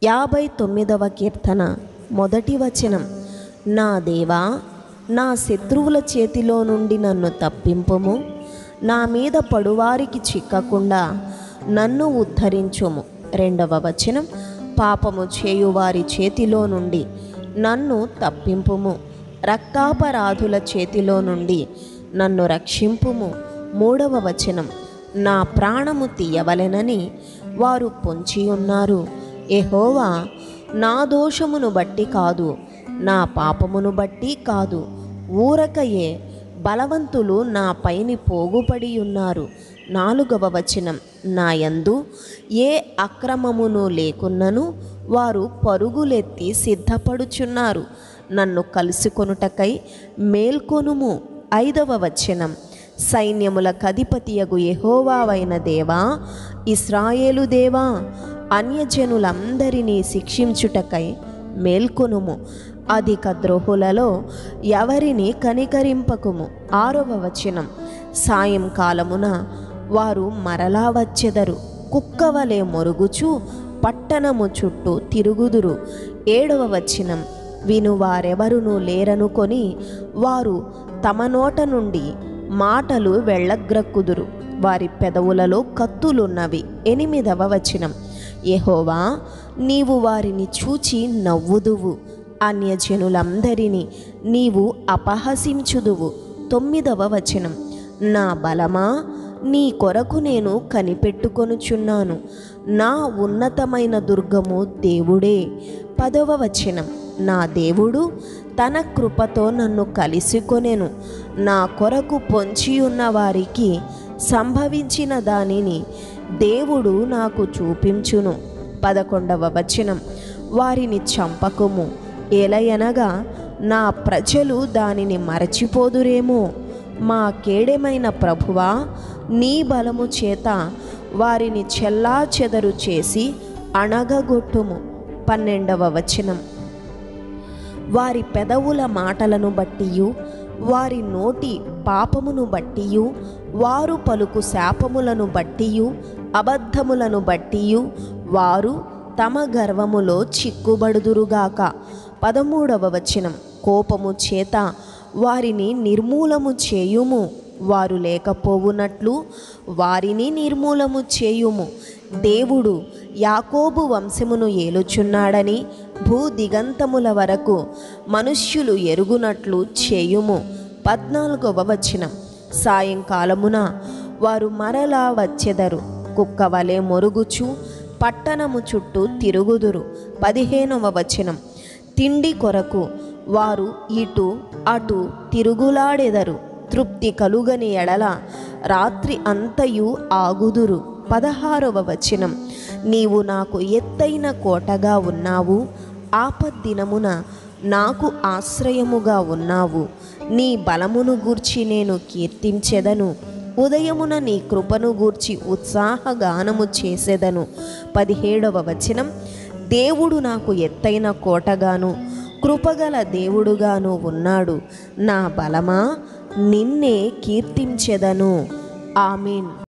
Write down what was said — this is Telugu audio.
59వ కీర్తన మొదటి వచనం. నా దేవా, నా శత్రువుల చేతిలో నుండి నన్ను తప్పింపుము. నా మీద పడువారికి చిక్కకుండా నన్ను ఉద్ధరించుము. రెండవ వచనం. పాపము చేయువారి చేతిలో నుండి నన్ను తప్పింపుము. రక్తాపరాధుల చేతిలో నుండి నన్ను రక్షింపుము. మూడవ వచనం. నా ప్రాణము తీయవలెనని వారు పొంచి ఉన్నారు. యెహోవా, నా దోషమును బట్టి కాదు, నా పాపమును బట్టి కాదు, ఊరకయే బలవంతులు నా పైని పోగుపడి ఉన్నారు. నాలుగవ వచనం. నా యందు ఏ అక్రమమును లేకున్నను వారు పరుగులెత్తి సిద్ధపడుచున్నారు. నన్ను కలుసుకొనుటకై మేల్కొనుము. ఐదవ వచనం. సైన్యములకు అధిపతియగు యెహోవావైన దేవా, ఇశ్రాయేలు దేవా, అన్యజనులందరినీ శిక్షించుటకై మేల్కొనుము. అధిక ద్రోహులలో ఎవరిని కనికరింపకుము. ఆరవ వచనం. సాయంకాలమున వారు మరలా వచ్చెదరు, కుక్కవలే మొరుగుచు పట్టణము చుట్టూ తిరుగుదురు. ఏడవ వచనం. వినువారెవరునూ లేరనుకొని వారు తమ నోట నుండి మాటలు వెళ్ళగ్రక్కుదురు, వారి పెదవులలో కత్తులున్నవి. ఎనిమిదవ వచనం. యెహోవా, నీవు వారిని చూచి నవ్వుదువు, అన్యజనులందరినీ నీవు అపహసించుదువు. తొమ్మిదవ వచనం. నా బలమా, నీ కొరకు నేను కనిపెట్టుకొనుచున్నాను, నా ఉన్నతమైన దుర్గము దేవుడే. పదవ వచనం. నా దేవుడు తన కృపతో నన్ను కలిసికొనెను, నా కొరకు పొంచియున్న వారికి సంభవించిన దానిని దేవుడు నాకు చూపించును. 11వ వచనం. వారిని చంపకుము, ఏలయనగా నా ప్రజలు దానిని మరచిపోదురేమో. మా కేడెమైన ప్రభువా, నీ బలము చేత వారిని చెల్లాచెదరు చేసి అణగగొట్టుము. 12వ వచనం. వారి పెదవుల మాటలను బట్టియు వారి నోటి పాపమును బట్టియు వారు పలుకు శాపములను బట్టియు అబద్ధములను బట్టియు వారు తమ గర్వములో చిక్కుబడుదురుగాక. 13వ వచనం. కోపము చేత వారిని నిర్మూలము చేయుము, వారు లేకపోవునట్లు వారిని నిర్మూలము చేయుము. దేవుడు యాకోబు వంశమును ఏలుచున్నాడని భూదిగంతముల వరకు మనుష్యులు ఎరుగునట్లు చేయుము. 14వ వచనం. సాయంకాలమున వారు మరలా వచ్చెదరు, కుక్కవలే మొరుగుచు పట్టణము చుట్టూ తిరుగుదురు. 15వ వచనం. తిండి కొరకు వారు ఇటు అటు తిరుగులాడెదరు, తృప్తి కలుగని ఎడల రాత్రి అంతయు ఆగుదురు. 16వ వచనం. నీవు నాకు ఎత్తైన కోటగా ఉన్నావు, ఆపద్దినమున నాకు ఆశ్రయముగా ఉన్నావు. నీ బలమును గూర్చి నేను కీర్తించెదను, ఉదయమున నీ కృపను గూర్చి ఉత్సాహగానము చేసెదను. 17వ వచనం. దేవుడు నాకు ఎత్తైన కోటగాను కృపగల దేవుడుగాను ఉన్నాడు. నా బలమా, నిన్నే కీర్తించెదను. ఆమేన్.